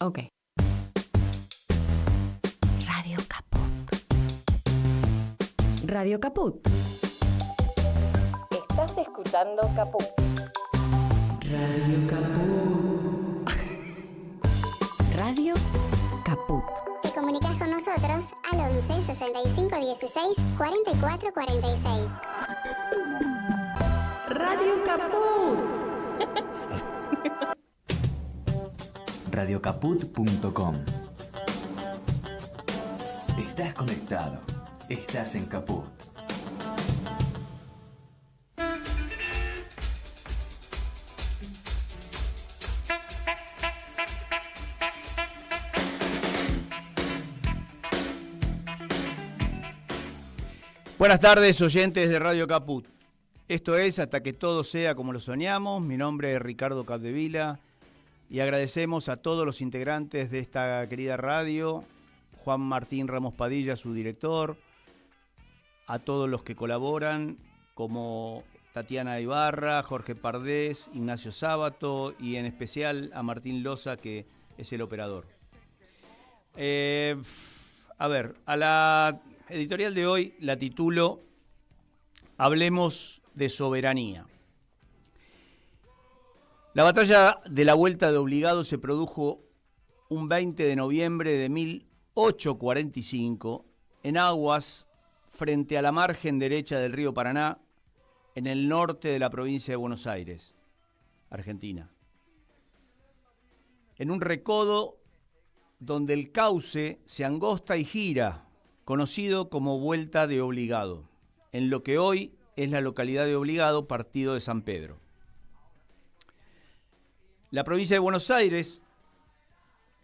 Ok. Radio Caput. Radio Caput. Estás escuchando Caput. Radio Caput. Radio Caput. Te comunicas con nosotros al 11 65 16 44 46. Radio Caput. Radiocaput.com. Estás conectado. Estás en Caput. Buenas tardes, oyentes de Radio Caput. Esto es Hasta que todo sea como lo soñamos. Mi nombre es Ricardo Capdevila y agradecemos a todos los integrantes de esta querida radio, Juan Martín Ramos Padilla, su director, a todos los que colaboran, como Tatiana Ibarra, Jorge Pardés, Ignacio Sábato y en especial a Martín Loza, que es el operador. A la editorial de hoy la titulo Hablemos de soberanía. La batalla de la Vuelta de Obligado se produjo un 20 de noviembre de 1845 en aguas frente a la margen derecha del río Paraná, en el norte de la provincia de Buenos Aires, Argentina. En un recodo donde el cauce se angosta y gira, conocido como Vuelta de Obligado, en lo que hoy es la localidad de Obligado, partido de San Pedro. La provincia de Buenos Aires,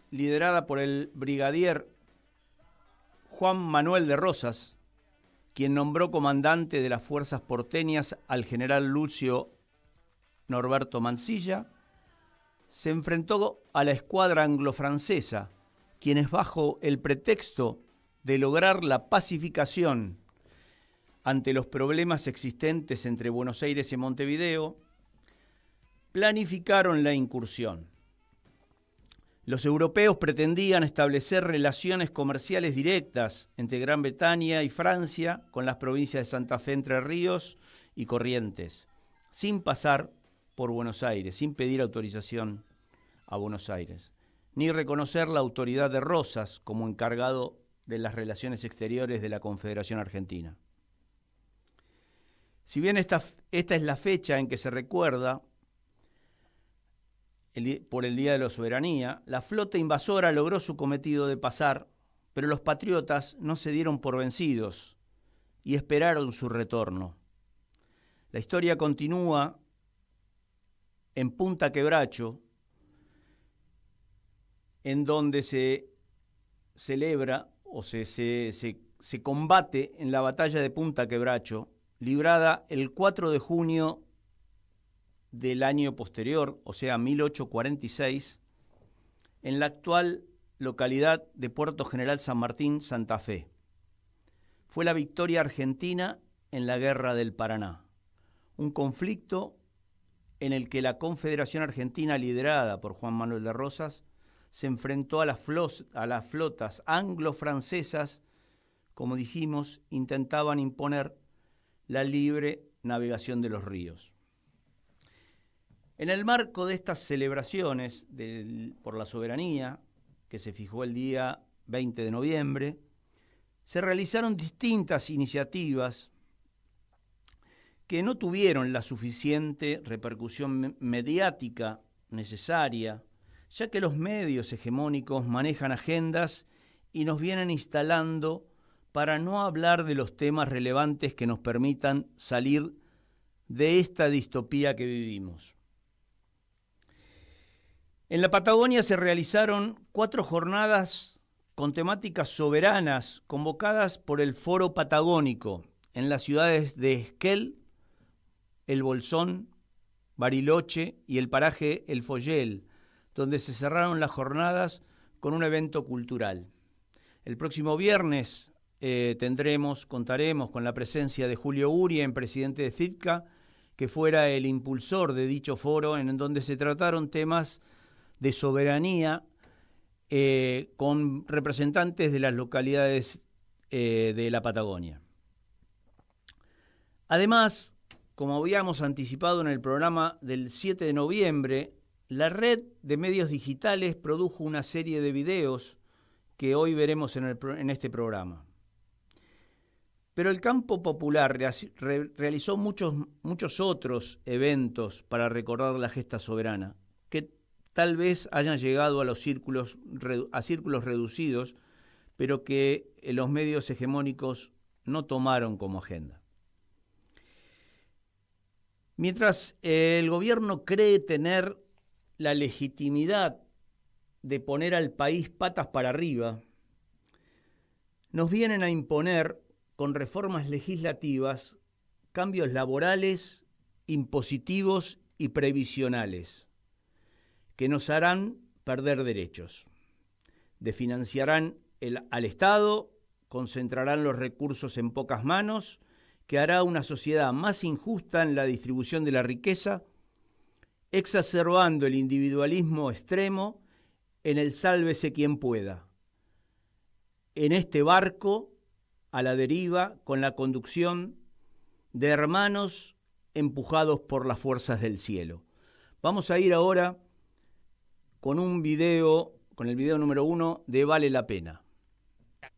liderada por el brigadier Juan Manuel de Rosas, quien nombró comandante de las fuerzas porteñas al general Lucio Norberto Mansilla, se enfrentó a la escuadra anglo-francesa, quienes bajo el pretexto de lograr la pacificación ante los problemas existentes entre Buenos Aires y Montevideo, planificaron la incursión. Los europeos pretendían establecer relaciones comerciales directas entre Gran Bretaña y Francia con las provincias de Santa Fe, Entre Ríos y Corrientes, sin pasar por Buenos Aires, sin pedir autorización a Buenos Aires, ni reconocer la autoridad de Rosas como encargado de las relaciones exteriores de la Confederación Argentina. Si bien esta es la fecha en que se recuerda por el Día de la Soberanía, la flota invasora logró su cometido de pasar, pero los patriotas no se dieron por vencidos y esperaron su retorno. La historia continúa en Punta Quebracho, en donde se celebra o se combate en la batalla de Punta Quebracho, librada el 4 de junio del año posterior, o sea, 1846, en la actual localidad de Puerto General San Martín, Santa Fe. Fue la victoria argentina en la Guerra del Paraná, un conflicto en el que la Confederación Argentina, liderada por Juan Manuel de Rosas, se enfrentó a las flotas anglo-francesas, como dijimos, intentaban imponer la libre navegación de los ríos. En el marco de estas celebraciones por la soberanía, que se fijó el día 20 de noviembre, se realizaron distintas iniciativas que no tuvieron la suficiente repercusión mediática necesaria, ya que los medios hegemónicos manejan agendas y nos vienen instalando para no hablar de los temas relevantes que nos permitan salir de esta distopía que vivimos. En la Patagonia se realizaron 4 jornadas con temáticas soberanas convocadas por el Foro Patagónico en las ciudades de Esquel, El Bolsón, Bariloche y el paraje El Follel, donde se cerraron las jornadas con un evento cultural. El próximo viernes contaremos con la presencia de Julio Urien, presidente de FITCA, que fuera el impulsor de dicho foro, en donde se trataron temas de soberanía con representantes de las localidades de la Patagonia. Además, como habíamos anticipado en el programa del 7 de noviembre, la red de medios digitales produjo una serie de videos que hoy veremos en este programa. Pero el campo popular realizó muchos otros eventos para recordar la gesta soberana, que tal vez hayan llegado a círculos reducidos, pero que los medios hegemónicos no tomaron como agenda. Mientras el gobierno cree tener la legitimidad de poner al país patas para arriba, nos vienen a imponer con reformas legislativas cambios laborales, impositivos y previsionales que nos harán perder derechos. Desfinanciarán al Estado, concentrarán los recursos en pocas manos, que hará una sociedad más injusta en la distribución de la riqueza, exacerbando el individualismo extremo en el sálvese quien pueda. En este barco, a la deriva, con la conducción de hermanos empujados por las fuerzas del cielo. Vamos a ir ahora con el video número 1 de Vale la Pena.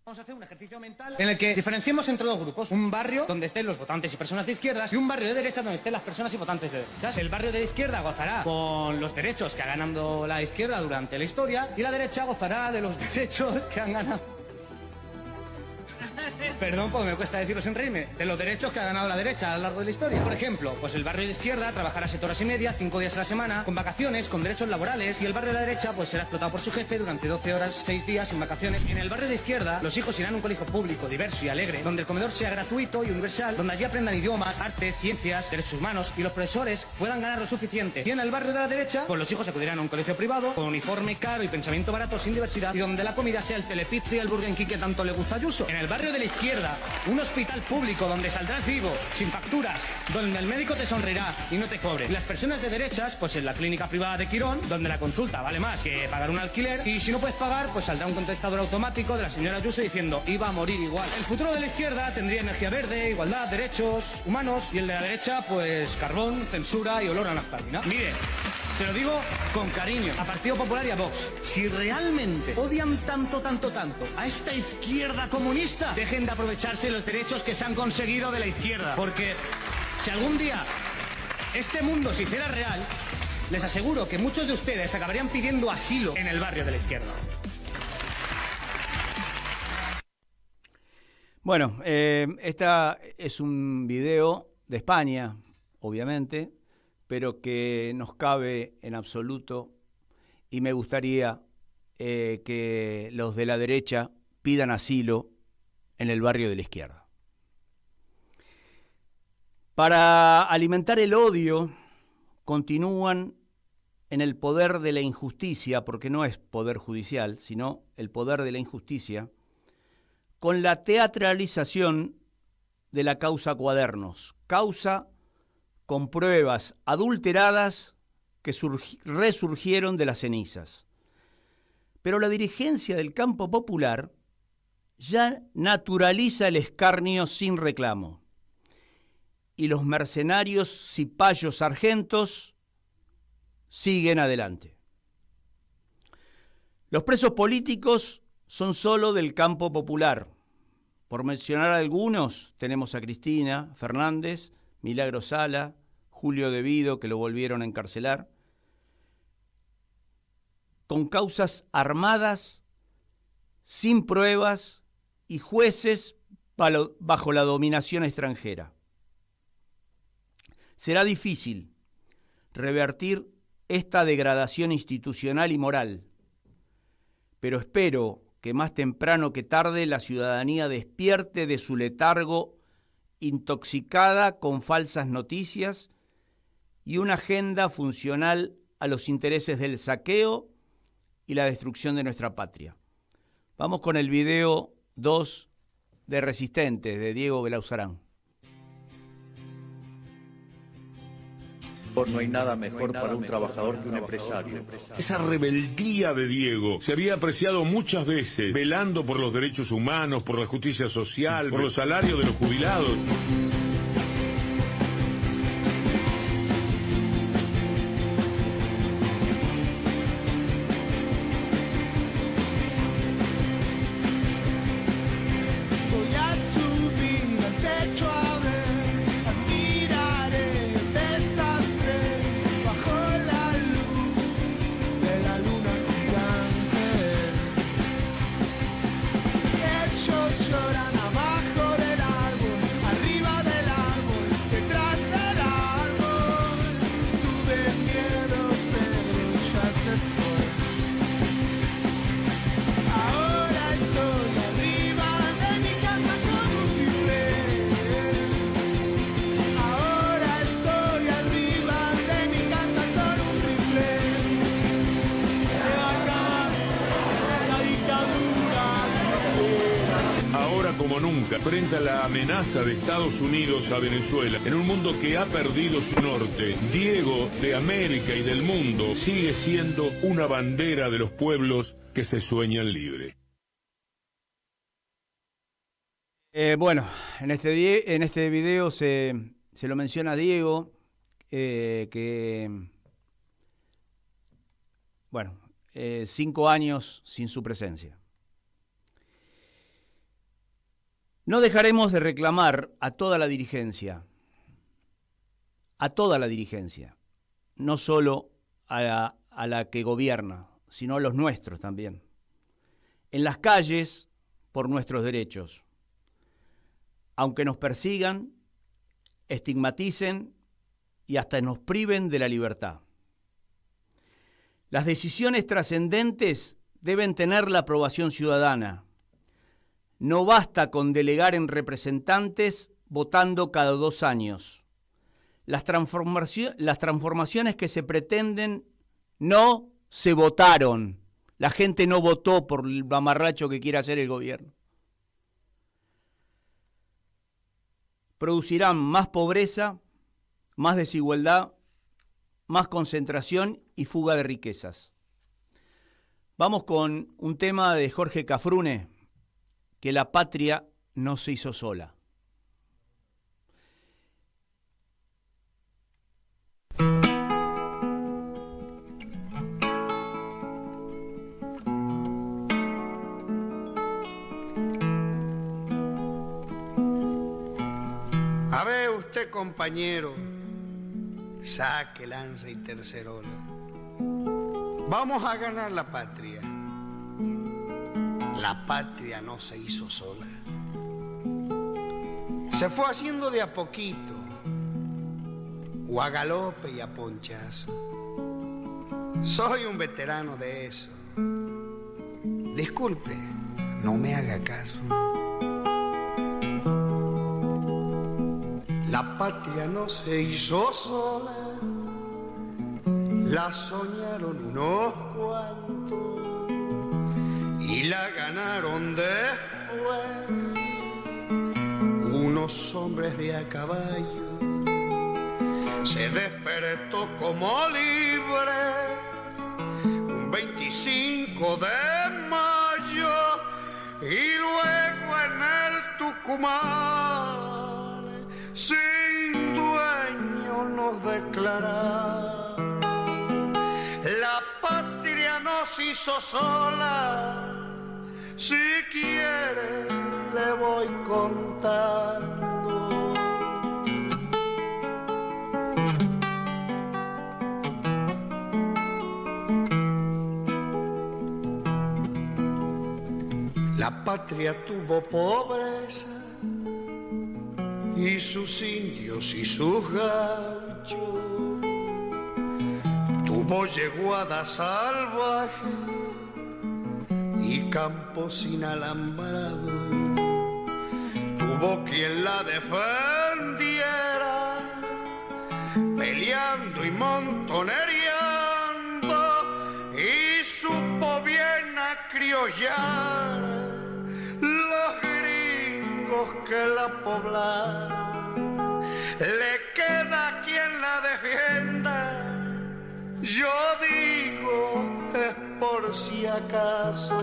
Vamos a hacer un ejercicio mental en el que diferenciemos entre dos grupos. Un barrio donde estén los votantes y personas de izquierdas y un barrio de derecha donde estén las personas y votantes de derechas. El barrio de la izquierda gozará con los derechos que ha ganado la izquierda durante la historia y la derecha gozará de los derechos que han ganado... Perdón, pues me cuesta decirlo sin reírme. De los derechos que ha ganado la derecha a lo largo de la historia. Por ejemplo, pues el barrio de izquierda trabajará 7 horas y media, 5 días a la semana, con vacaciones, con derechos laborales. Y el barrio de la derecha pues será explotado por su jefe durante 12 horas, 6 días sin vacaciones. En el barrio de izquierda, los hijos irán a un colegio público, diverso y alegre, donde el comedor sea gratuito y universal, donde allí aprendan idiomas, arte, ciencias, derechos humanos y los profesores puedan ganar lo suficiente. Y en el barrio de la derecha, pues los hijos acudirán a un colegio privado, con uniforme caro y pensamiento barato, sin diversidad, y donde la comida sea el Telepizza y el Burger King que tanto le gusta a Ayuso. En el barrio de la izquierda, un hospital público donde saldrás vivo, sin facturas, donde el médico te sonreirá y no te cobre. Y las personas de derechas, pues en la clínica privada de Quirón, donde la consulta vale más que pagar un alquiler, y si no puedes pagar, pues saldrá un contestador automático de la señora Ayuso diciendo iba a morir igual. El futuro de la izquierda tendría energía verde, igualdad, derechos humanos, y el de la derecha, pues carbón, censura y olor a naftalina. Mire, se lo digo con cariño a Partido Popular y a Vox. Si realmente odian tanto a esta izquierda comunista, dejen de aprovecharse los derechos que se han conseguido de la izquierda. Porque si algún día este mundo se hiciera real, les aseguro que muchos de ustedes acabarían pidiendo asilo en el barrio de la izquierda. Bueno, esta es un video de España, obviamente, pero que nos cabe en absoluto, y me gustaría que los de la derecha pidan asilo en el barrio de la izquierda. Para alimentar el odio, continúan en el poder de la injusticia, porque no es poder judicial, sino el poder de la injusticia, con la teatralización de la causa Cuadernos, causa con pruebas adulteradas que resurgieron de las cenizas. Pero la dirigencia del campo popular ya naturaliza el escarnio sin reclamo. Y los mercenarios cipayos sargentos siguen adelante. Los presos políticos son solo del campo popular. Por mencionar algunos, tenemos a Cristina Fernández, Milagro Sala, Julio De Vido, que lo volvieron a encarcelar, con causas armadas, sin pruebas y jueces bajo la dominación extranjera. Será difícil revertir esta degradación institucional y moral, pero espero que más temprano que tarde la ciudadanía despierte de su letargo intoxicada con falsas noticias y una agenda funcional a los intereses del saqueo y la destrucción de nuestra patria. Vamos con el video 2 de Resistentes, de Diego Belauzarán. No hay nada mejor para un trabajador que un empresario. Esa rebeldía de Diego se había apreciado muchas veces, velando por los derechos humanos, por la justicia social, por los salarios de los jubilados. Como nunca, frente a la amenaza de Estados Unidos a Venezuela, en un mundo que ha perdido su norte, Diego de América y del mundo sigue siendo una bandera de los pueblos que se sueñan libres. Bueno, en este video se lo menciona a Diego, que, bueno, 5 años sin su presencia. No dejaremos de reclamar a toda la dirigencia, no solo a la que gobierna, sino a los nuestros también. En las calles, por nuestros derechos. Aunque nos persigan, estigmaticen y hasta nos priven de la libertad. Las decisiones trascendentes deben tener la aprobación ciudadana. No basta con delegar en representantes votando cada 2 años. Las transformaciones que se pretenden no se votaron. La gente no votó por el mamarracho que quiere hacer el gobierno. Producirán más pobreza, más desigualdad, más concentración y fuga de riquezas. Vamos con un tema de Jorge Cafrune, que la patria no se hizo sola. A ver usted, compañero, saque, lanza y tercerola. Vamos a ganar la patria. La patria no se hizo sola. Se fue haciendo de a poquito, o a galope y a ponchazo. Soy un veterano de eso. Disculpe, no me haga caso. La patria no se hizo sola, la soñaron unos cuantos y la ganaron después unos hombres de a caballo. Se despertó como libre un 25 de mayo y luego en el Tucumán sin dueño nos declararon. La patria nos hizo sola, si quiere le voy contando. La patria tuvo pobreza y sus indios y sus gauchos, tuvo yeguada salvaje y campos sin alambrado, tuvo quien la defendiera, peleando y montonereando, y supo bien acriollar los gringos que la poblaron. Le queda quien la defienda Yo digo es por si acaso.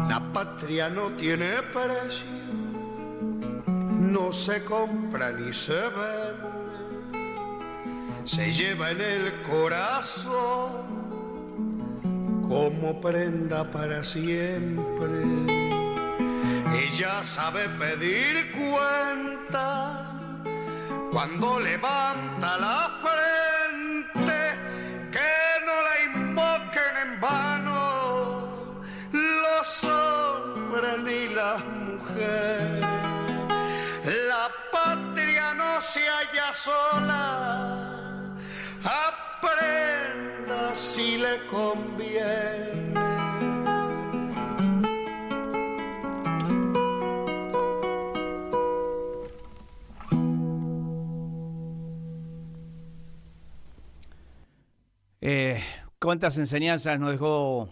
La patria no tiene precio, no se compra ni se vende, se lleva en el corazón como prenda para siempre. Ella sabe pedir cuenta cuando levanta la frente, que no la invoquen en vano los hombres ni las mujeres. La patria no se halla sola, aprenda si le conviene. Cuántas enseñanzas nos dejó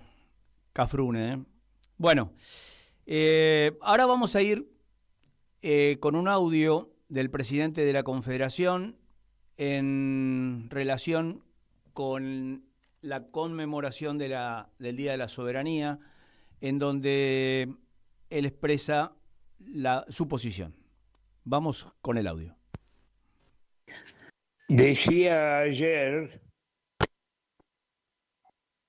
Cafrune, ¿eh? Bueno, ahora vamos a ir con un audio del presidente de la Confederación en relación con la conmemoración del Día de la Soberanía, en donde él expresa su posición. Vamos con el audio. Decía ayer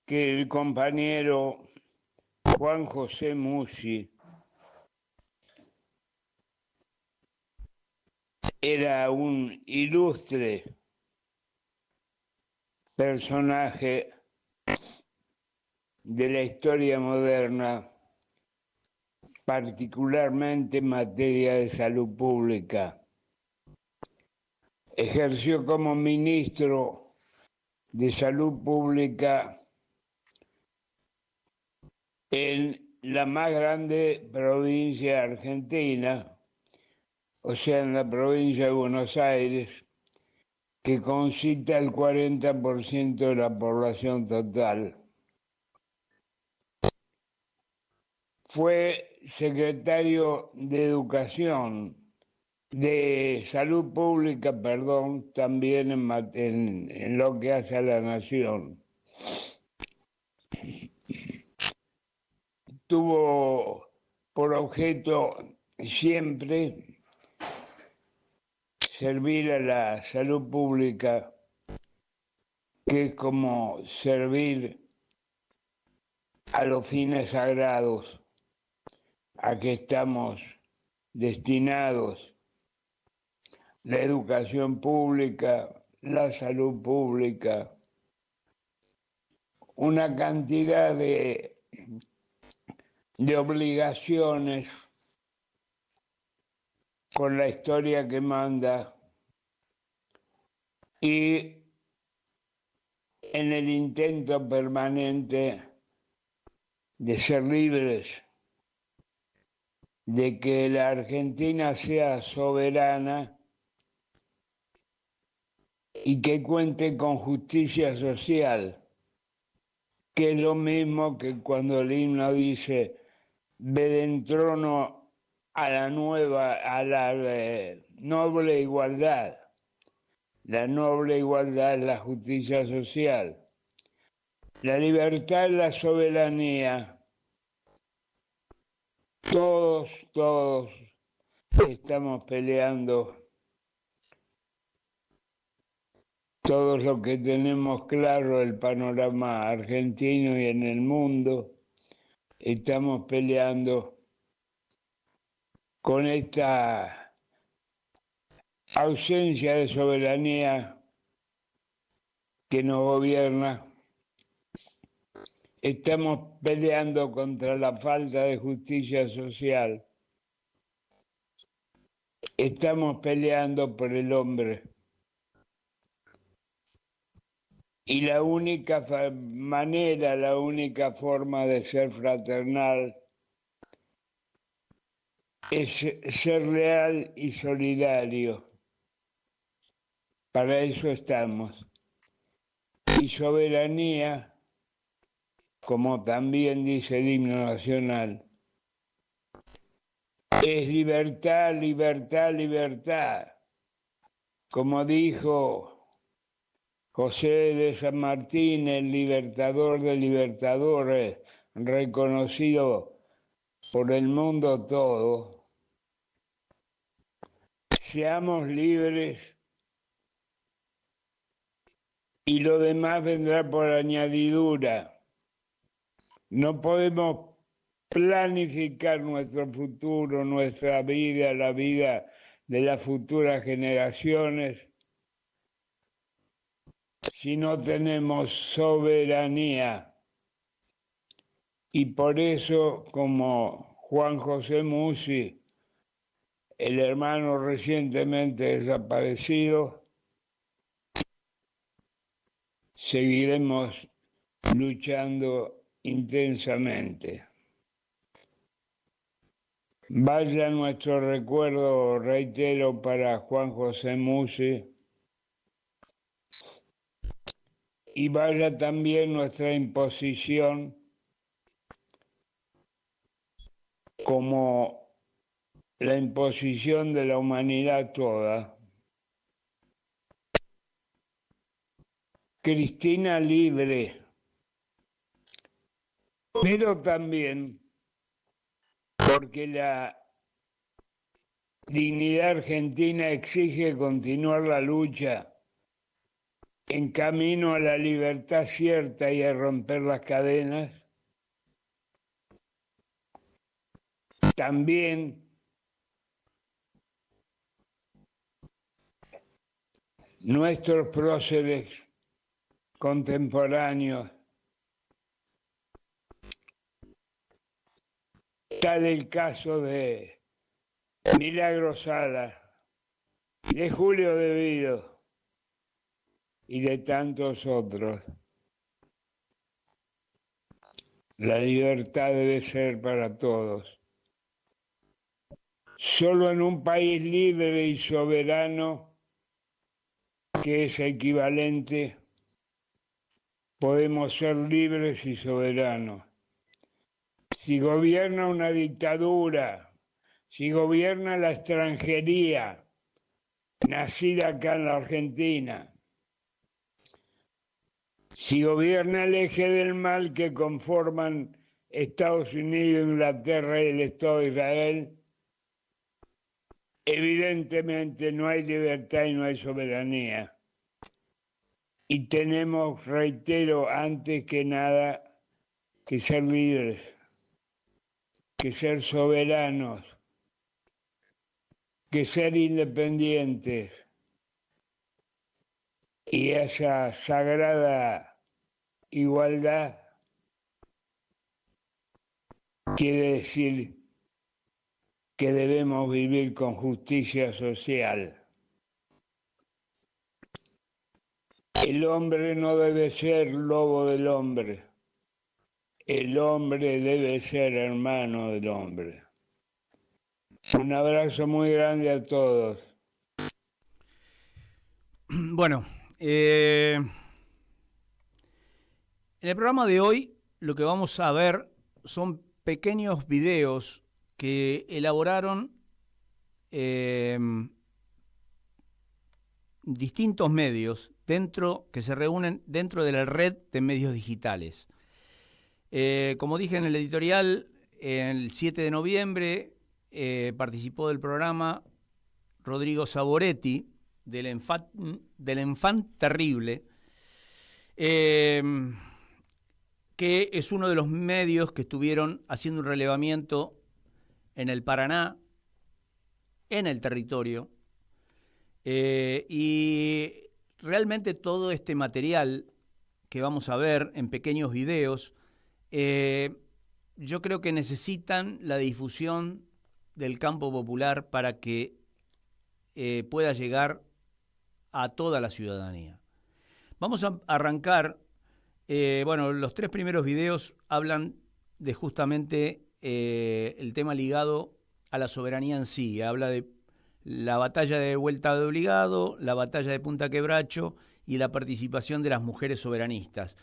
que el compañero Juan José Musi era un ilustre personaje de la historia moderna, particularmente en materia de salud pública. Ejerció como ministro de Salud Pública en la más grande provincia de Argentina, o sea, en la provincia de Buenos Aires, que concita el 40% de la población total. Fue secretario de Educación, de Salud Pública, perdón, también en lo que hace a la nación. Tuvo por objeto siempre servir a la salud pública, que es como servir a los fines sagrados a que estamos destinados: la educación pública, la salud pública, una cantidad de obligaciones con la historia que manda, y en el intento permanente de ser libres, de que la Argentina sea soberana y que cuente con justicia social, que es lo mismo que cuando el himno dice: ved en trono a la noble igualdad. La noble igualdad es la justicia social. La libertad es la soberanía. Todos estamos peleando. Todos los que tenemos claro el panorama argentino y en el mundo, estamos peleando con esta ausencia de soberanía que nos gobierna. Estamos peleando contra la falta de justicia social. Estamos peleando por el hombre. Y la única manera, la única forma de ser fraternal es ser leal y solidario. Para eso estamos. Y soberanía, como también dice el himno nacional, es libertad, libertad, libertad. Como dijo José de San Martín, el libertador de libertadores, reconocido por el mundo todo, seamos libres y lo demás vendrá por añadidura. No podemos planificar nuestro futuro, nuestra vida, la vida de las futuras generaciones, si no tenemos soberanía. Y por eso, como Juan José Musi, el hermano recientemente desaparecido, seguiremos luchando intensamente. Vaya nuestro recuerdo, reitero, para Juan José Musi, y vaya también nuestra imposición como la imposición de la humanidad toda. Cristina libre, pero también porque la dignidad argentina exige continuar la lucha en camino a la libertad cierta y a romper las cadenas. También nuestros próceres contemporáneos, tal el caso de Milagro Sala, de Julio De Vido y de tantos otros. La libertad debe ser para todos. Solo en un país libre y soberano, que es equivalente, podemos ser libres y soberanos. Si gobierna una dictadura, si gobierna la extranjería, nacida acá en la Argentina, si gobierna el eje del mal que conforman Estados Unidos, Inglaterra y el Estado de Israel, evidentemente no hay libertad y no hay soberanía. Y tenemos, reitero, antes que nada, que ser libres, que ser soberanos, que ser independientes. Y esa sagrada igualdad quiere decir que debemos vivir con justicia social. El hombre no debe ser lobo del hombre. El hombre debe ser hermano del hombre. Un abrazo muy grande a todos. Bueno, en el programa de hoy lo que vamos a ver son pequeños videos que elaboraron distintos medios que se reúnen dentro de la red de medios digitales. Como dije en el editorial, el 7 de noviembre participó del programa Rodrigo Saboretti, del Enfant Terrible, que es uno de los medios que estuvieron haciendo un relevamiento en el Paraná, en el territorio, y realmente todo este material que vamos a ver en pequeños videos, yo creo que necesitan la difusión del campo popular para que pueda llegar a toda la ciudadanía. Vamos a arrancar, los 3 primeros videos hablan de justamente el tema ligado a la soberanía en sí. Habla de la batalla de Vuelta de Obligado, la batalla de Punta Quebracho y la participación de las mujeres soberanistas.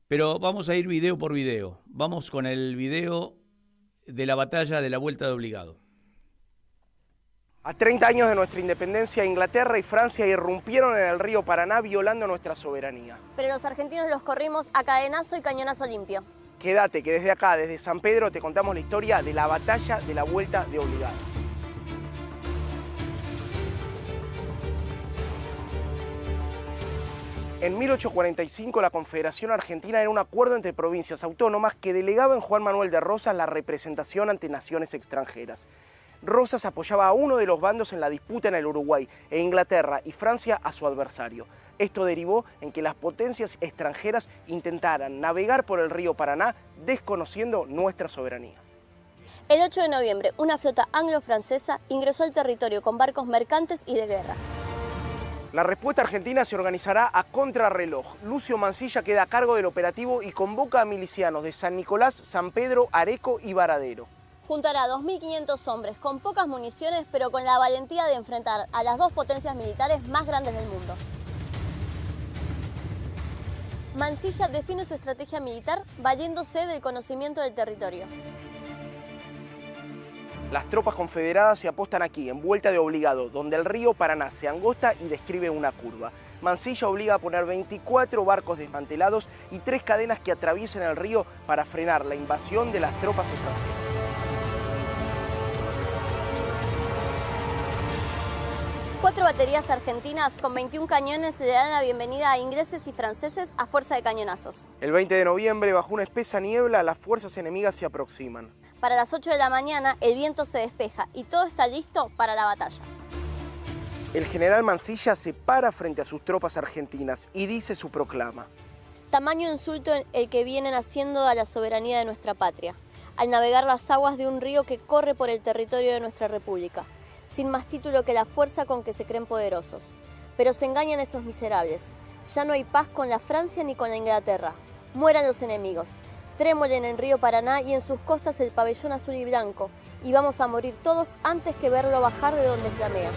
Pero vamos a ir video por video. Vamos con el video de la batalla de la Vuelta de Obligado. A 30 años de nuestra independencia, Inglaterra y Francia irrumpieron en el río Paraná violando nuestra soberanía. Pero los argentinos los corrimos a cadenazo y cañonazo limpio. Quédate, que desde acá, desde San Pedro, te contamos la historia de la batalla de la Vuelta de Obligado. En 1845 la Confederación Argentina era un acuerdo entre provincias autónomas que delegaba en Juan Manuel de Rosas la representación ante naciones extranjeras. Rosas apoyaba a uno de los bandos en la disputa en el Uruguay e Inglaterra y Francia a su adversario. Esto derivó en que las potencias extranjeras intentaran navegar por el río Paraná desconociendo nuestra soberanía. El 8 de noviembre, una flota anglo-francesa ingresó al territorio con barcos mercantes y de guerra. La respuesta argentina se organizará a contrarreloj. Lucio Mansilla queda a cargo del operativo y convoca a milicianos de San Nicolás, San Pedro, Areco y Varadero. Juntará a 2.500 hombres con pocas municiones, pero con la valentía de enfrentar a las dos potencias militares más grandes del mundo. Mansilla define su estrategia militar valiéndose del conocimiento del territorio. Las tropas confederadas se apostan aquí, en Vuelta de Obligado, donde el río Paraná se angosta y describe una curva. Mansilla obliga a poner 24 barcos desmantelados y 3 cadenas que atraviesen el río para frenar la invasión de las tropas extranjeras. Cuatro baterías argentinas con 21 cañones le dan la bienvenida a ingleses y franceses a fuerza de cañonazos. El 20 de noviembre, bajo una espesa niebla, las fuerzas enemigas se aproximan. Para las 8 de la mañana, el viento se despeja y todo está listo para la batalla. El general Mansilla se para frente a sus tropas argentinas y dice su proclama. Tamaño insulto el que vienen haciendo a la soberanía de nuestra patria, al navegar las aguas de un río que corre por el territorio de nuestra república, sin más título que la fuerza con que se creen poderosos. Pero se engañan esos miserables. Ya no hay paz con la Francia ni con la Inglaterra. Mueran los enemigos. Trémolen en el río Paraná y en sus costas el pabellón azul y blanco, y vamos a morir todos antes que verlo bajar de donde flamea.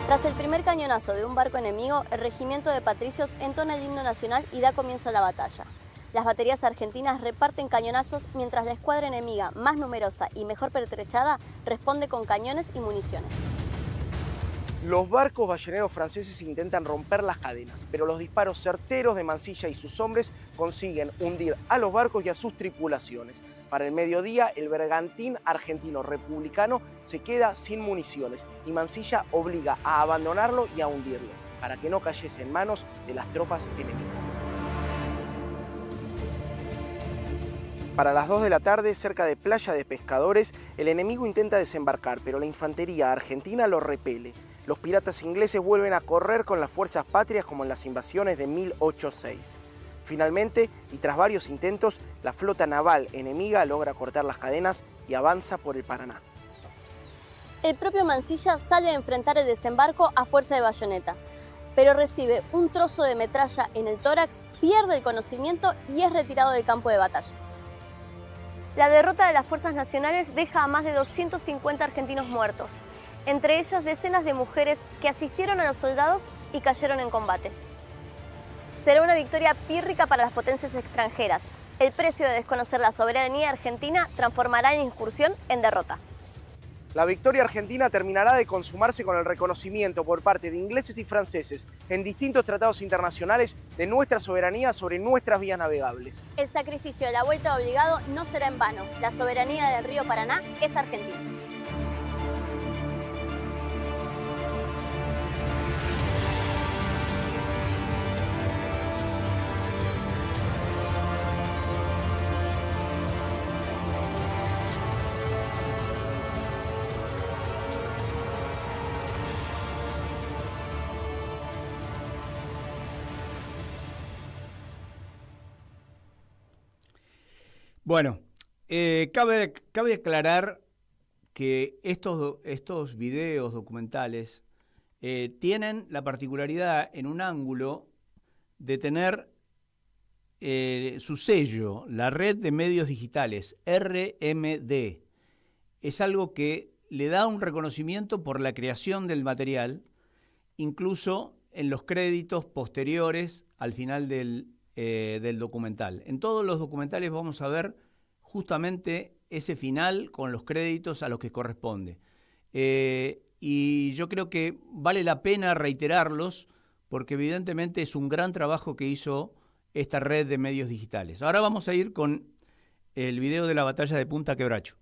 Tras el primer cañonazo de un barco enemigo, el regimiento de patricios entona el himno nacional y da comienzo a la batalla. Las baterías argentinas reparten cañonazos mientras la escuadra enemiga, más numerosa y mejor pertrechada, responde con cañones y municiones. Los barcos balleneros franceses intentan romper las cadenas, pero los disparos certeros de Mansilla y sus hombres consiguen hundir a los barcos y a sus tripulaciones. Para el mediodía, el bergantín argentino republicano se queda sin municiones y Mansilla obliga a abandonarlo y a hundirlo, para que no cayese en manos de las tropas enemigas. Para las 2 de la tarde, cerca de Playa de Pescadores, el enemigo intenta desembarcar, pero la infantería argentina lo repele. Los piratas ingleses vuelven a correr con las fuerzas patrias como en las invasiones de 1806. Finalmente, y tras varios intentos, la flota naval enemiga logra cortar las cadenas y avanza por el Paraná. El propio Mansilla sale a enfrentar el desembarco a fuerza de bayoneta, pero recibe un trozo de metralla en el tórax, pierde el conocimiento y es retirado del campo de batalla. La derrota de las fuerzas nacionales deja a más de 250 argentinos muertos, entre ellos decenas de mujeres que asistieron a los soldados y cayeron en combate. Será una victoria pírrica para las potencias extranjeras. El precio de desconocer la soberanía argentina transformará la incursión en derrota. La victoria argentina terminará de consumarse con el reconocimiento por parte de ingleses y franceses en distintos tratados internacionales de nuestra soberanía sobre nuestras vías navegables. El sacrificio de la Vuelta de Obligado no será en vano. La soberanía del río Paraná es argentina. Bueno, cabe aclarar que estos videos documentales tienen la particularidad en un ángulo de tener su sello, la Red de Medios Digitales, RMD. Es algo que le da un reconocimiento por la creación del material, incluso en los créditos posteriores al final del documental. En todos los documentales vamos a ver justamente ese final con los créditos a los que corresponde. y yo creo que vale la pena reiterarlos porque evidentemente es un gran trabajo que hizo esta red de medios digitales. Ahora vamos a ir con el video de la batalla de Punta Quebracho.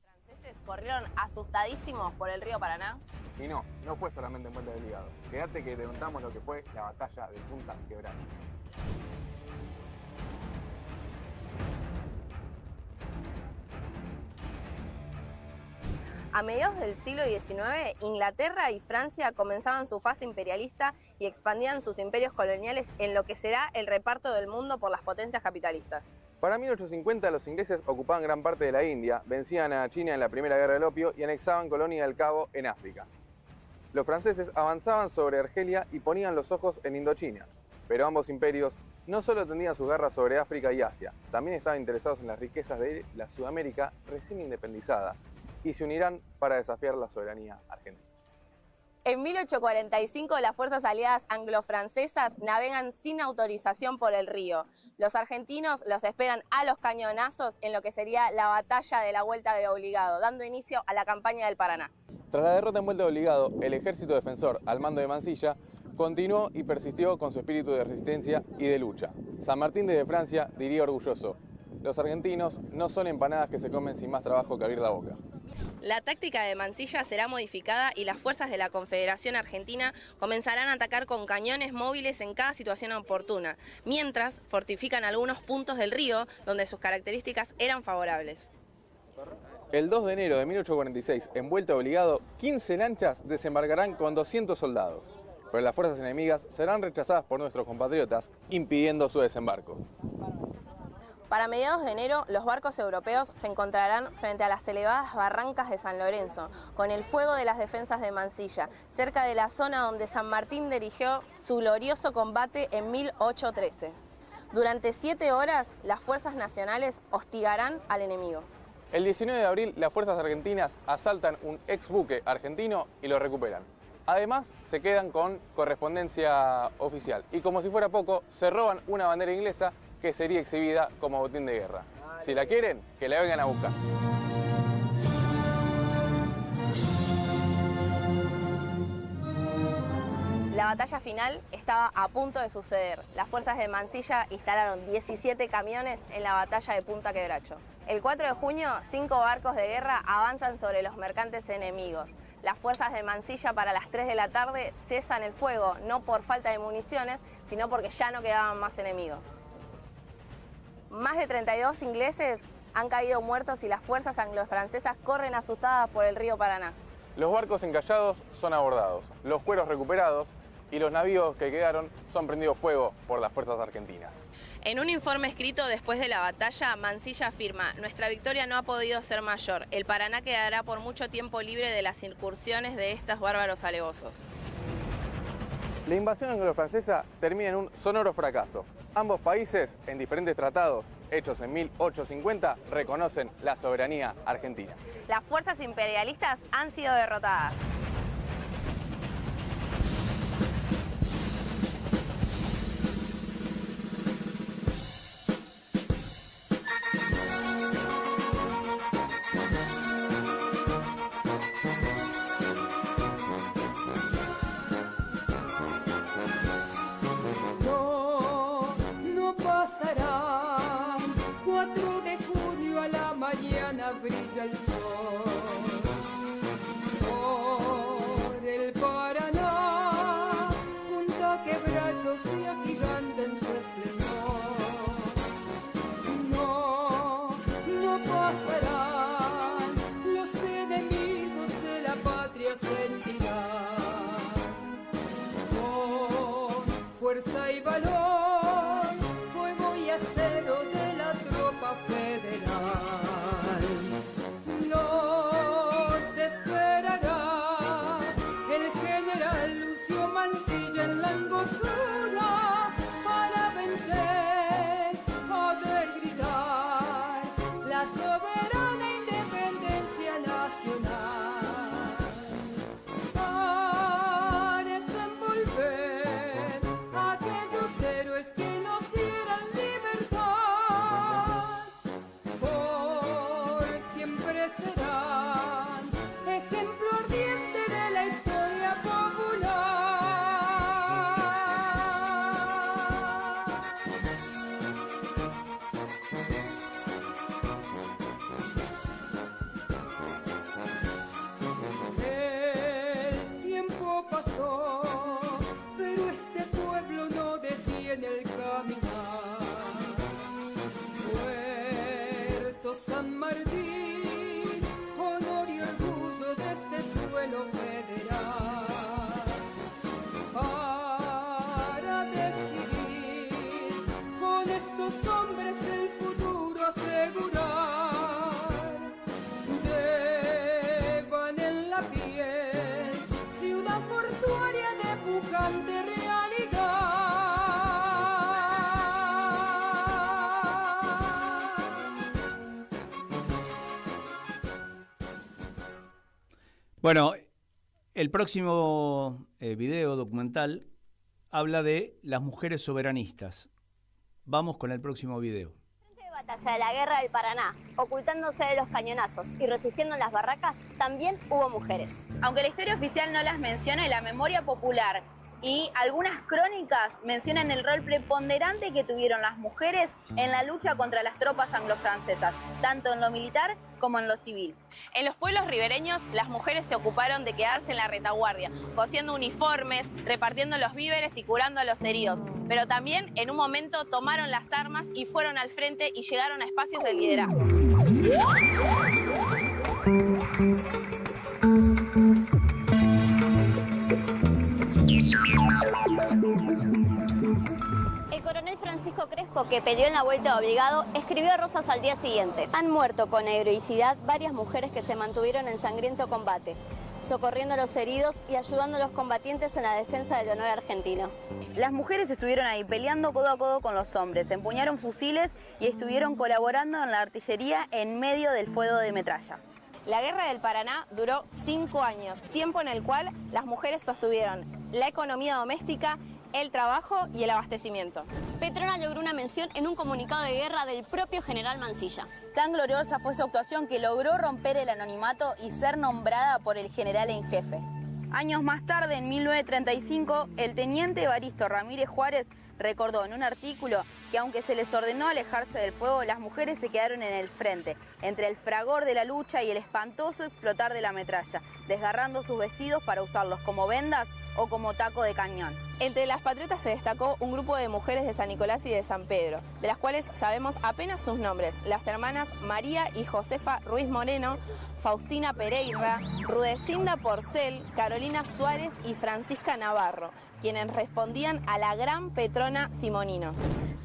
Franceses corrieron asustadísimos por el río Paraná. Y no fue solamente en Puente del Ligado. Quédate que te contamos lo que fue la batalla de Punta Quebracho. A mediados del siglo XIX, Inglaterra y Francia comenzaban su fase imperialista y expandían sus imperios coloniales en lo que será el reparto del mundo por las potencias capitalistas. Para 1850 los ingleses ocupaban gran parte de la India, vencían a China en la Primera Guerra del Opio y anexaban Colonia del Cabo en África. Los franceses avanzaban sobre Argelia y ponían los ojos en Indochina, pero ambos imperios no solo tendían sus garras sobre África y Asia, también estaban interesados en las riquezas de la Sudamérica recién independizada y se unirán para desafiar la soberanía argentina. En 1845 las fuerzas aliadas anglo-francesas navegan sin autorización por el río. Los argentinos los esperan a los cañonazos en lo que sería la batalla de la Vuelta de Obligado, dando inicio a la campaña del Paraná. Tras la derrota en Vuelta de Obligado, el ejército defensor al mando de Mansilla continuó y persistió con su espíritu de resistencia y de lucha. San Martín desde Francia diría orgulloso: los argentinos no son empanadas que se comen sin más trabajo que abrir la boca. La táctica de Mansilla será modificada y las fuerzas de la Confederación Argentina comenzarán a atacar con cañones móviles en cada situación oportuna, mientras fortifican algunos puntos del río donde sus características eran favorables. El 2 de enero de 1846, en Vuelta de Obligado, 15 lanchas desembarcarán con 200 soldados, pero las fuerzas enemigas serán rechazadas por nuestros compatriotas, impidiendo su desembarco. Para mediados de enero, los barcos europeos se encontrarán frente a las elevadas barrancas de San Lorenzo, con el fuego de las defensas de Mansilla, cerca de la zona donde San Martín dirigió su glorioso combate en 1813. Durante 7 horas, las fuerzas nacionales hostigarán al enemigo. El 19 de abril, las fuerzas argentinas asaltan un ex buque argentino y lo recuperan. Además, se quedan con correspondencia oficial y, como si fuera poco, se roban una bandera inglesa que sería exhibida como botín de guerra. Si la quieren, que la vengan a buscar. La batalla final estaba a punto de suceder. Las fuerzas de Mansilla instalaron 17 camiones en la batalla de Punta Quebracho. El 4 de junio, 5 barcos de guerra avanzan sobre los mercantes enemigos. Las fuerzas de Mansilla para las 3 de la tarde cesan el fuego, no por falta de municiones, sino porque ya no quedaban más enemigos. Más de 32 ingleses han caído muertos y las fuerzas anglo-francesas corren asustadas por el río Paraná. Los barcos encallados son abordados, los cueros recuperados y los navíos que quedaron son prendidos fuego por las fuerzas argentinas. En un informe escrito después de la batalla, Mansilla afirma: nuestra victoria no ha podido ser mayor. El Paraná quedará por mucho tiempo libre de las incursiones de estos bárbaros alevosos. La invasión anglo-francesa termina en un sonoro fracaso. Ambos países, en diferentes tratados hechos en 1850, reconocen la soberanía argentina. Las fuerzas imperialistas han sido derrotadas. Brilla el sol. Oh, pujante realidad. Bueno, el próximo video documental habla de las mujeres soberanistas. Vamos con el próximo video. Frente de batalla de la Guerra del Paraná, ocultándose de los cañonazos y resistiendo en las barracas, también hubo mujeres. Aunque la historia oficial no las menciona, la memoria popular y algunas crónicas mencionan el rol preponderante que tuvieron las mujeres en la lucha contra las tropas anglo-francesas, tanto en lo militar como en lo civil. En los pueblos ribereños, las mujeres se ocuparon de quedarse en la retaguardia, cosiendo uniformes, repartiendo los víveres y curando a los heridos. Pero también, en un momento, tomaron las armas y fueron al frente y llegaron a espacios de liderazgo. El coronel Francisco Crespo, que peleó en la Vuelta de Obligado, escribió a Rosas al día siguiente: han muerto con heroicidad varias mujeres que se mantuvieron en sangriento combate, socorriendo a los heridos y ayudando a los combatientes en la defensa del honor argentino. Las mujeres estuvieron ahí peleando codo a codo con los hombres, empuñaron fusiles y estuvieron colaborando en la artillería en medio del fuego de metralla. La Guerra del Paraná duró 5 años, tiempo en el cual las mujeres sostuvieron la economía doméstica, el trabajo y el abastecimiento. Petrona logró una mención en un comunicado de guerra del propio general Mansilla. Tan gloriosa fue su actuación que logró romper el anonimato y ser nombrada por el general en jefe. Años más tarde, en 1935, el teniente Evaristo Ramírez Juárez recordó en un artículo que aunque se les ordenó alejarse del fuego, las mujeres se quedaron en el frente, entre el fragor de la lucha y el espantoso explotar de la metralla, desgarrando sus vestidos para usarlos como vendas o como taco de cañón. Entre las patriotas se destacó un grupo de mujeres de San Nicolás y de San Pedro, de las cuales sabemos apenas sus nombres: las hermanas María y Josefa Ruiz Moreno, Faustina Pereira, Rudecinda Porcel, Carolina Suárez y Francisca Navarro, quienes respondían a la gran Petrona Simonino.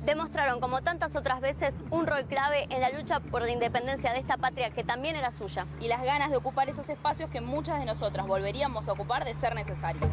Demostraron, como tantas otras veces, un rol clave en la lucha por la independencia de esta patria que también era suya. Y las ganas de ocupar esos espacios que muchas de nosotras volveríamos a ocupar de ser necesario.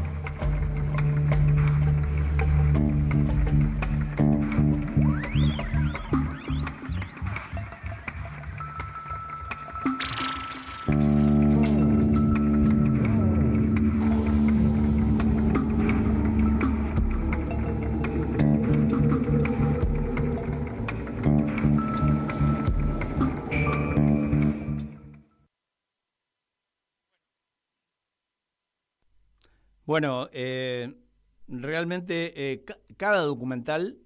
Bueno, realmente cada documental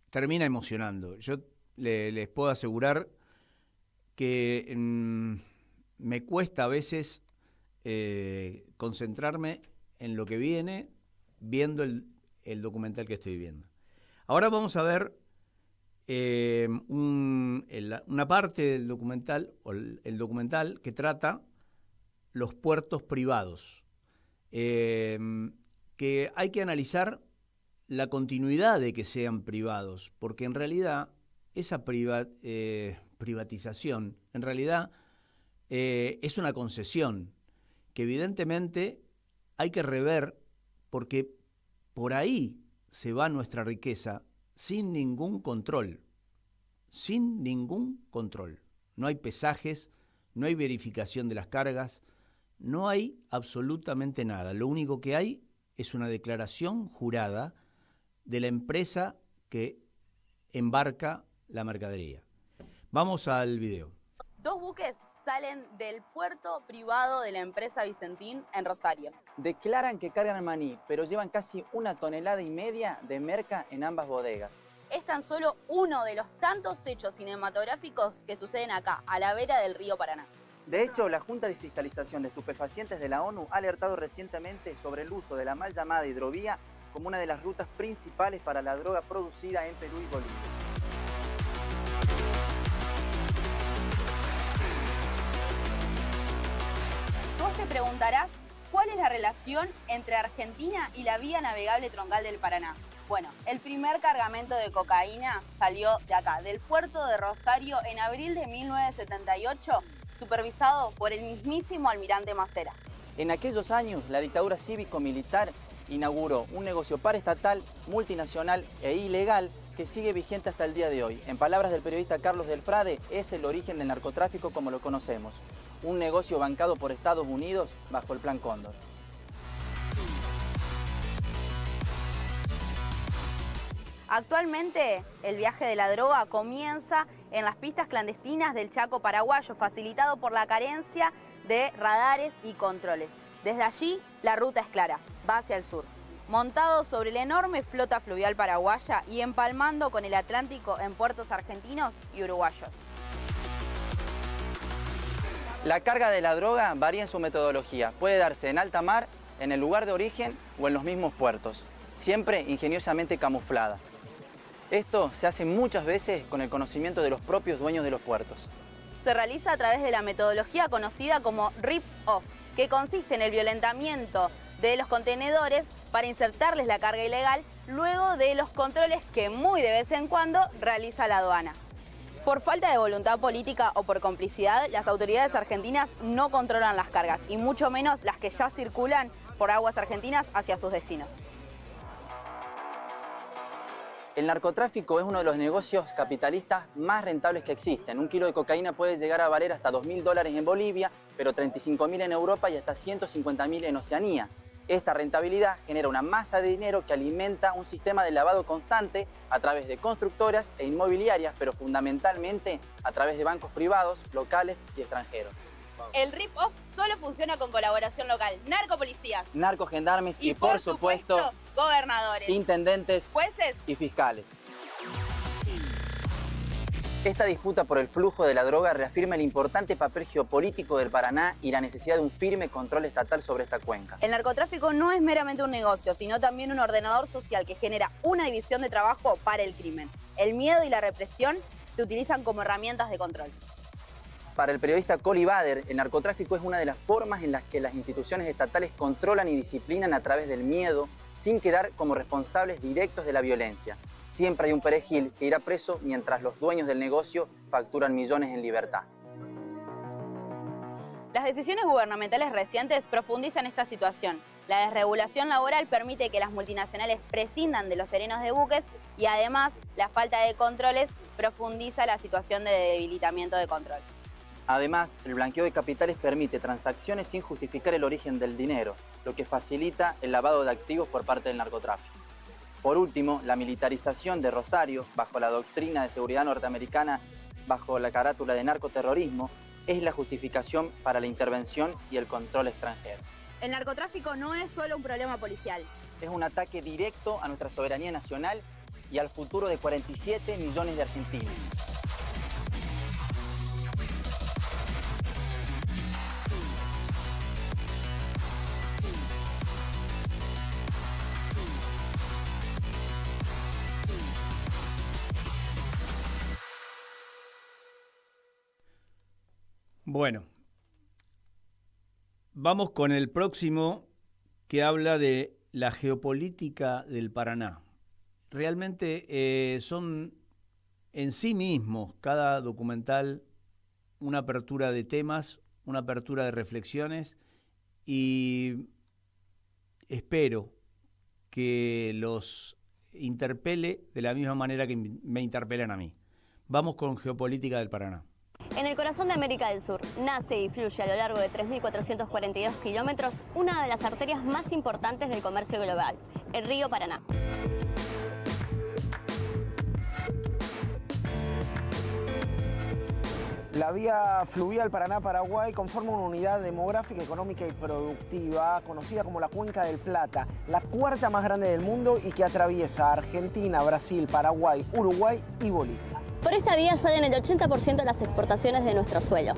termina emocionando. Yo les puedo asegurar que me cuesta a veces concentrarme en lo que viene viendo el documental que estoy viendo. Ahora vamos a ver una parte del documental, o el documental que trata los puertos privados, que hay que analizar la continuidad de que sean privados, porque en realidad esa privatización en realidad es una concesión que evidentemente hay que rever, porque por ahí se va nuestra riqueza sin ningún control, No hay pesajes, no hay verificación de las cargas, no hay absolutamente nada. Lo único que hay es una declaración jurada de la empresa que embarca la mercadería. Vamos al video. 2 buques salen del puerto privado de la empresa Vicentín en Rosario. Declaran que cargan maní, pero llevan casi 1,5 toneladas de merca en ambas bodegas. Es tan solo uno de los tantos hechos cinematográficos que suceden acá, a la vera del río Paraná. De hecho, la Junta de Fiscalización de Estupefacientes de la ONU ha alertado recientemente sobre el uso de la mal llamada hidrovía como una de las rutas principales para la droga producida en Perú y Bolivia. Vos te preguntarás, ¿cuál es la relación entre Argentina y la vía navegable troncal del Paraná? Bueno, el primer cargamento de cocaína salió de acá, del puerto de Rosario, en abril de 1978, supervisado por el mismísimo almirante Macera. En aquellos años, la dictadura cívico-militar inauguró un negocio paraestatal, multinacional e ilegal que sigue vigente hasta el día de hoy. En palabras del periodista Carlos Del Frade, es el origen del narcotráfico como lo conocemos. Un negocio bancado por Estados Unidos bajo el Plan Cóndor. Actualmente, el viaje de la droga comienza en las pistas clandestinas del Chaco paraguayo, facilitado por la carencia de radares y controles. Desde allí, la ruta es clara, va hacia el sur. Montado sobre la enorme flota fluvial paraguaya y empalmando con el Atlántico en puertos argentinos y uruguayos. La carga de la droga varía en su metodología. Puede darse en alta mar, en el lugar de origen o en los mismos puertos, siempre ingeniosamente camuflada. Esto se hace muchas veces con el conocimiento de los propios dueños de los puertos. Se realiza a través de la metodología conocida como rip-off, que consiste en el violentamiento de los contenedores para insertarles la carga ilegal luego de los controles que muy de vez en cuando realiza la aduana. Por falta de voluntad política o por complicidad, las autoridades argentinas no controlan las cargas y mucho menos las que ya circulan por aguas argentinas hacia sus destinos. El narcotráfico es uno de los negocios capitalistas más rentables que existen. Un kilo de cocaína puede llegar a valer hasta $2.000 en Bolivia, pero 35.000 en Europa y hasta 150.000 en Oceanía. Esta rentabilidad genera una masa de dinero que alimenta un sistema de lavado constante a través de constructoras e inmobiliarias, pero fundamentalmente a través de bancos privados, locales y extranjeros. El rip-off solo funciona con colaboración local, narcopolicías, Narcogendarmes y por supuesto, gobernadores, intendentes, jueces y fiscales. Esta disputa por el flujo de la droga reafirma el importante papel geopolítico del Paraná y la necesidad de un firme control estatal sobre esta cuenca. El narcotráfico no es meramente un negocio, sino también un ordenador social que genera una división de trabajo para el crimen. El miedo y la represión se utilizan como herramientas de control. Para el periodista Coli Bader, el narcotráfico es una de las formas en las que las instituciones estatales controlan y disciplinan a través del miedo, sin quedar como responsables directos de la violencia. Siempre hay un perejil que irá preso mientras los dueños del negocio facturan millones en libertad. Las decisiones gubernamentales recientes profundizan esta situación. La desregulación laboral permite que las multinacionales prescindan de los serenos de buques y además la falta de controles profundiza la situación de debilitamiento de control. Además, el blanqueo de capitales permite transacciones sin justificar el origen del dinero, lo que facilita el lavado de activos por parte del narcotráfico. Por último, la militarización de Rosario, bajo la doctrina de seguridad norteamericana, bajo la carátula de narcoterrorismo, es la justificación para la intervención y el control extranjero. El narcotráfico no es solo un problema policial. Es un ataque directo a nuestra soberanía nacional y al futuro de 47 millones de argentinos. Bueno, vamos con el próximo que habla de la geopolítica del Paraná. Realmente son en sí mismos cada documental una apertura de temas, una apertura de reflexiones y espero que los interpele de la misma manera que me interpelan a mí. Vamos con Geopolítica del Paraná. En el corazón de América del Sur nace y fluye a lo largo de 3.442 kilómetros una de las arterias más importantes del comercio global, el río Paraná. La vía fluvial Paraná-Paraguay conforma una unidad demográfica, económica y productiva conocida como la Cuenca del Plata, la cuarta más grande del mundo y que atraviesa Argentina, Brasil, Paraguay, Uruguay y Bolivia. Por esta vía salen el 80% de las exportaciones de nuestro suelo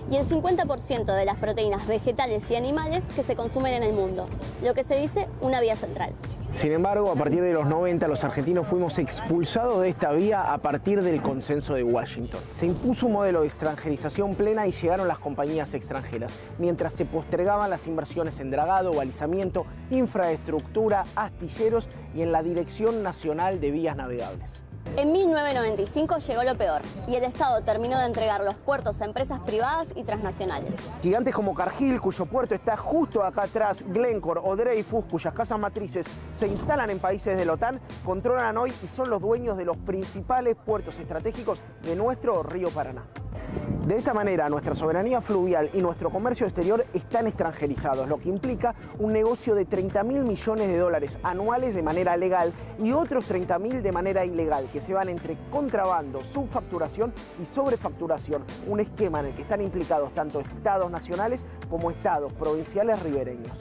y el 50% de las proteínas vegetales y animales que se consumen en el mundo, lo que se dice una vía central. Sin embargo, a partir de los 90, los argentinos fuimos expulsados de esta vía a partir del consenso de Washington. Se impuso un modelo de extranjerización plena y llegaron las compañías extranjeras, mientras se postergaban las inversiones en dragado, balizamiento, infraestructura, astilleros y en la Dirección Nacional de Vías Navegables. En 1995 llegó lo peor y el Estado terminó de entregar los puertos a empresas privadas y transnacionales. Gigantes como Cargill, cuyo puerto está justo acá atrás, Glencore o Dreyfus, cuyas casas matrices se instalan en países de la OTAN, controlan hoy y son los dueños de los principales puertos estratégicos de nuestro río Paraná. De esta manera, nuestra soberanía fluvial y nuestro comercio exterior están extranjerizados, lo que implica un negocio de 30.000 millones de dólares anuales de manera legal y otros 30.000 de manera ilegal, que se van entre contrabando, subfacturación y sobrefacturación, un esquema en el que están implicados tanto estados nacionales como estados provinciales ribereños.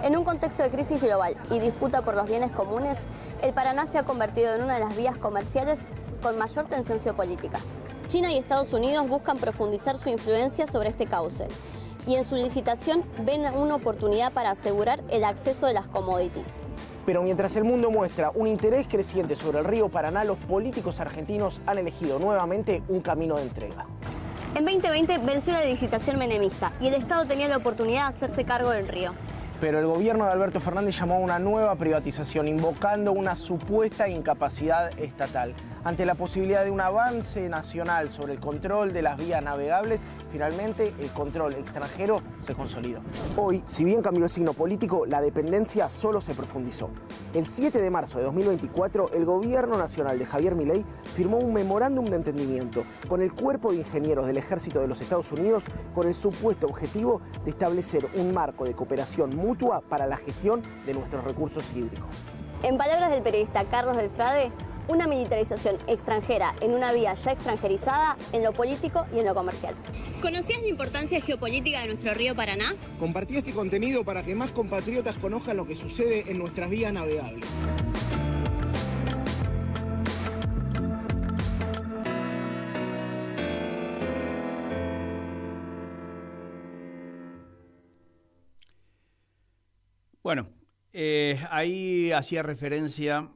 En un contexto de crisis global y disputa por los bienes comunes, el Paraná se ha convertido en una de las vías comerciales con mayor tensión geopolítica. China y Estados Unidos buscan profundizar su influencia sobre este cauce y en su licitación ven una oportunidad para asegurar el acceso de las commodities. Pero mientras el mundo muestra un interés creciente sobre el río Paraná, los políticos argentinos han elegido nuevamente un camino de entrega. En 2020 venció la licitación menemista y el Estado tenía la oportunidad de hacerse cargo del río. Pero el gobierno de Alberto Fernández llamó a una nueva privatización, invocando una supuesta incapacidad estatal. Ante la posibilidad de un avance nacional sobre el control de las vías navegables, finalmente el control extranjero se consolidó. Hoy, si bien cambió el signo político, la dependencia solo se profundizó. El 7 de marzo de 2024, el gobierno nacional de Javier Milei firmó un memorándum de entendimiento con el Cuerpo de Ingenieros del Ejército de los Estados Unidos con el supuesto objetivo de establecer un marco de cooperación mutua para la gestión de nuestros recursos hídricos. En palabras del periodista Carlos Delfrade, una militarización extranjera en una vía ya extranjerizada en lo político y en lo comercial. ¿Conocías la importancia geopolítica de nuestro río Paraná? Compartí este contenido para que más compatriotas conozcan lo que sucede en nuestras vías navegables. Bueno, ahí hacía referencia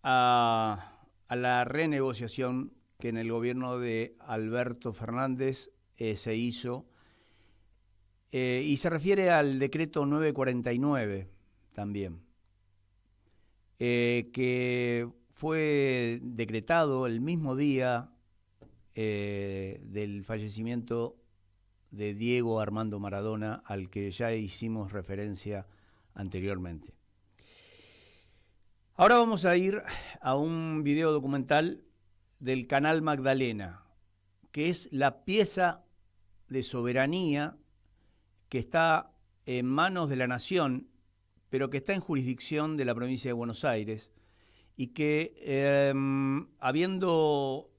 a la renegociación que en el gobierno de Alberto Fernández se hizo y se refiere al decreto 949 también, que fue decretado el mismo día del fallecimiento de Diego Armando Maradona, al que ya hicimos referencia anteriormente. Ahora vamos a ir a un video documental del canal Magdalena, que es la pieza de soberanía que está en manos de la nación, pero que está en jurisdicción de la provincia de Buenos Aires, y que habiendo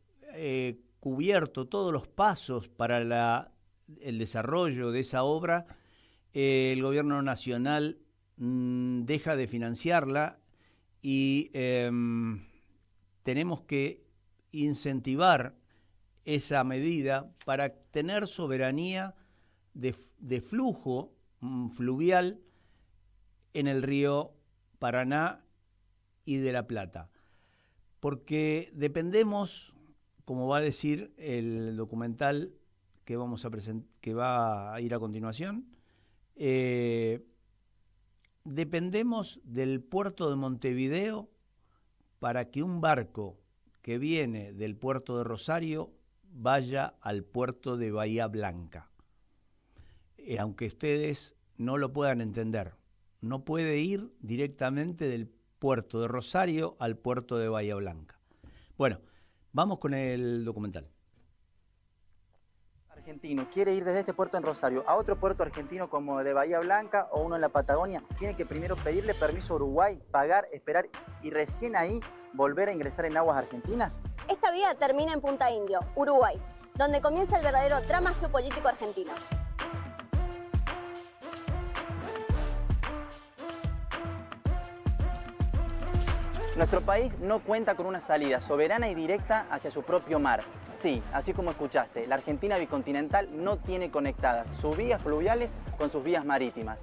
cubierto todos los pasos para el desarrollo de esa obra, el gobierno nacional deja de financiarla y tenemos que incentivar esa medida para tener soberanía de flujo fluvial en el río Paraná y de la Plata, porque dependemos, como va a decir el documental que que va a ir a continuación, dependemos del puerto de Montevideo para que un barco que viene del puerto de Rosario vaya al puerto de Bahía Blanca. Aunque ustedes no lo puedan entender, no puede ir directamente del puerto de Rosario al puerto de Bahía Blanca. Bueno, vamos con el documental. Argentino quiere ir desde este puerto en Rosario a otro puerto argentino como de Bahía Blanca o uno en la Patagonia, tiene que primero pedirle permiso a Uruguay, pagar, esperar y recién ahí volver a ingresar en aguas argentinas. Esta vía termina en Punta Indio, Uruguay, donde comienza el verdadero drama geopolítico argentino. Nuestro país no cuenta con una salida soberana y directa hacia su propio mar. Sí, así como escuchaste, la Argentina bicontinental no tiene conectadas sus vías fluviales con sus vías marítimas.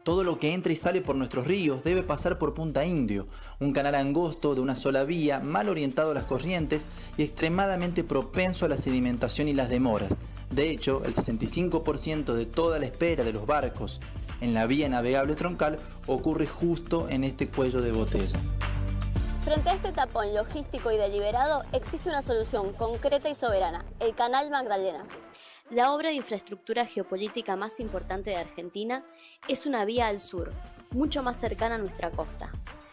Todo lo que entra y sale por nuestros ríos debe pasar por Punta Indio, un canal angosto de una sola vía, mal orientado a las corrientes y extremadamente propenso a la sedimentación y las demoras. De hecho, el 65% de toda la espera de los barcos en la vía navegable troncal ocurre justo en este cuello de botella. Frente a este tapón logístico y deliberado, existe una solución concreta y soberana, el Canal Magdalena. La obra de infraestructura geopolítica más importante de Argentina es una vía al sur, mucho más cercana a nuestra costa.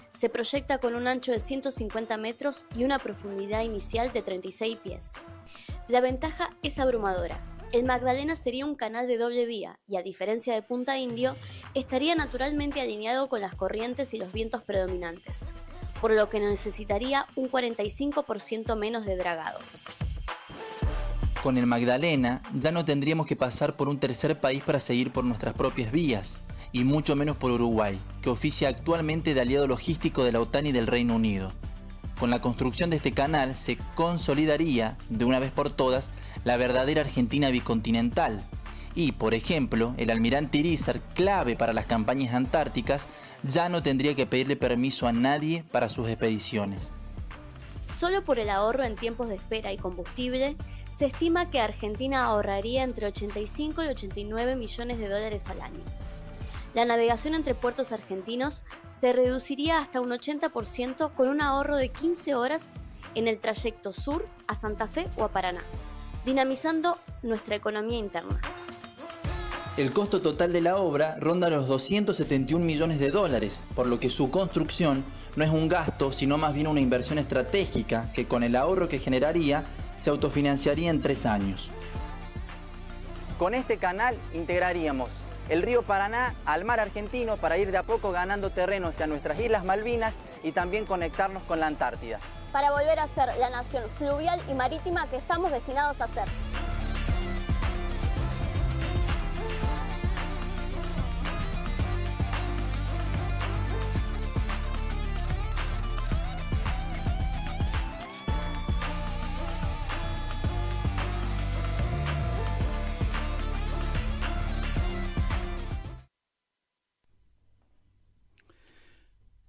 Se proyecta con un ancho de 150 metros y una profundidad inicial de 36 pies. La ventaja es abrumadora. El Magdalena sería un canal de doble vía y, a diferencia de Punta Indio, estaría naturalmente alineado con las corrientes y los vientos predominantes, por lo que necesitaría un 45% menos de dragado. Con el Magdalena ya no tendríamos que pasar por un tercer país para seguir por nuestras propias vías, y mucho menos por Uruguay, que oficia actualmente de aliado logístico de la OTAN y del Reino Unido. Con la construcción de este canal se consolidaría, de una vez por todas, la verdadera Argentina bicontinental. Y, por ejemplo, el almirante Irízar, clave para las campañas antárticas, ya no tendría que pedirle permiso a nadie para sus expediciones. Solo por el ahorro en tiempos de espera y combustible, se estima que Argentina ahorraría entre 85 y 89 millones de dólares al año. La navegación entre puertos argentinos se reduciría hasta un 80% con un ahorro de 15 horas en el trayecto sur a Santa Fe o a Paraná, dinamizando nuestra economía interna. El costo total de la obra ronda los 271 millones de dólares, por lo que su construcción no es un gasto, sino más bien una inversión estratégica que, con el ahorro que generaría, se autofinanciaría en 3 años. Con este canal integraríamos el río Paraná al mar argentino para ir de a poco ganando terreno hacia nuestras Islas Malvinas y también conectarnos con la Antártida. Para volver a ser la nación fluvial y marítima que estamos destinados a ser.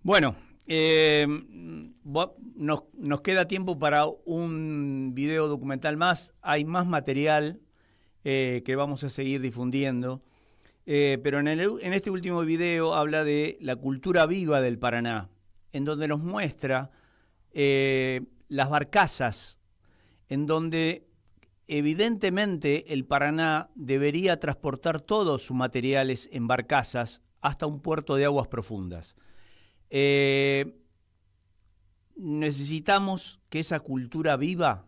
Bueno, nos queda tiempo para un video documental más. Hay más material que vamos a seguir difundiendo. Pero en este último video habla de la cultura viva del Paraná, en donde nos muestra las barcazas, en donde evidentemente el Paraná debería transportar todos sus materiales en barcazas hasta un puerto de aguas profundas. Necesitamos que esa cultura viva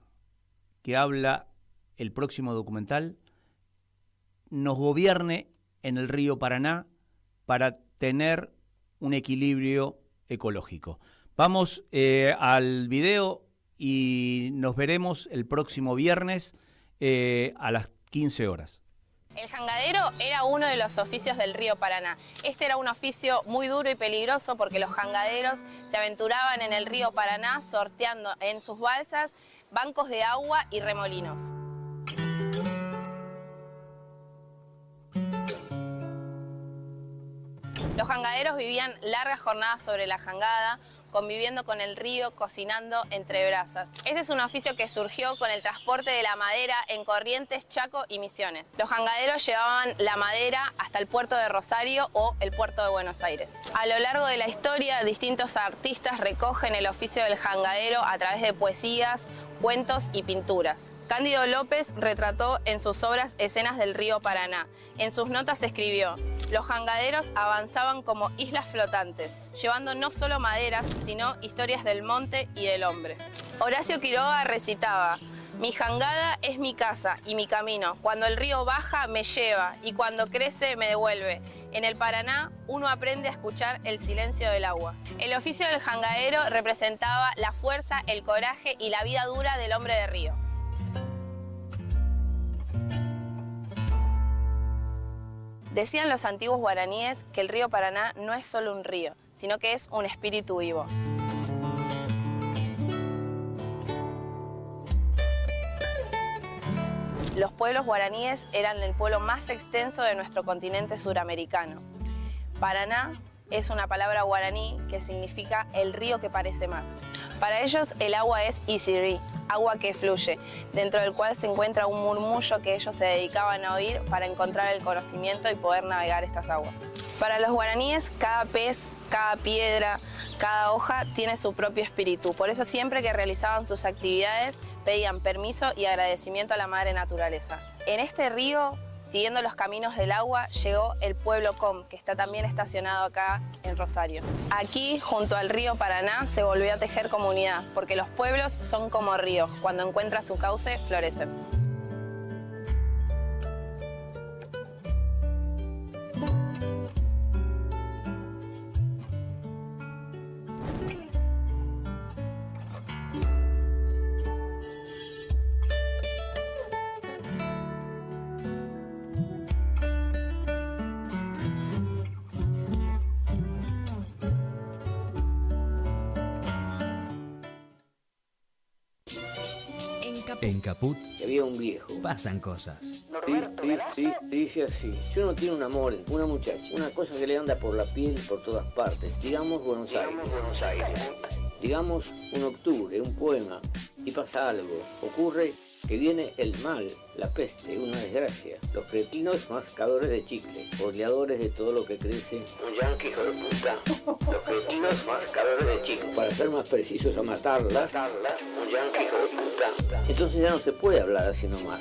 que habla el próximo documental nos gobierne en el río Paraná para tener un equilibrio ecológico. Vamos al video y nos veremos el próximo viernes a las 15 horas. El jangadero era uno de los oficios del río Paraná. Este era un oficio muy duro y peligroso porque los jangaderos se aventuraban en el río Paraná sorteando en sus balsas bancos de agua y remolinos. Los jangaderos vivían largas jornadas sobre la jangada, conviviendo con el río, cocinando entre brasas. Este es un oficio que surgió con el transporte de la madera en Corrientes, Chaco y Misiones. Los jangaderos llevaban la madera hasta el puerto de Rosario o el puerto de Buenos Aires. A lo largo de la historia, distintos artistas recogen el oficio del jangadero a través de poesías, cuentos y pinturas. Cándido López retrató en sus obras escenas del río Paraná. En sus notas escribió: los jangaderos avanzaban como islas flotantes, llevando no solo maderas, sino historias del monte y del hombre. Horacio Quiroga recitaba: mi jangada es mi casa y mi camino. Cuando el río baja, me lleva, y cuando crece, me devuelve. En el Paraná, uno aprende a escuchar el silencio del agua. El oficio del jangadero representaba la fuerza, el coraje y la vida dura del hombre de río. Decían los antiguos guaraníes que el río Paraná no es solo un río, sino que es un espíritu vivo. Los pueblos guaraníes eran el pueblo más extenso de nuestro continente suramericano. Paraná es una palabra guaraní que significa el río que parece mar. Para ellos el agua es Isiri, agua que fluye, dentro del cual se encuentra un murmullo que ellos se dedicaban a oír para encontrar el conocimiento y poder navegar estas aguas. Para los guaraníes, cada pez, cada piedra, Cada hoja tiene su propio espíritu, por eso siempre que realizaban sus actividades pedían permiso y agradecimiento a la madre naturaleza. En este río, siguiendo los caminos del agua, llegó el pueblo Com, que está también estacionado acá en Rosario. Aquí, junto al río Paraná, se volvió a tejer comunidad, porque los pueblos son como ríos, cuando encuentran su cauce, florecen. En Caput había un viejo. Pasan cosas. Dice así: yo no tengo un amor, una muchacha, una cosa que le anda por la piel por todas partes. Digamos Buenos Aires. Digamos un octubre, un poema, y pasa algo. Ocurre que viene el mal, la peste, una desgracia. Los cretinos mascadores de chicle, oleadores de todo lo que crece. Un yanqui hijo de puta. Los cretinos mascadores de chicle. Para ser más precisos, a matarlas. Un yanqui hijo de puta. Entonces ya no se puede hablar así nomás.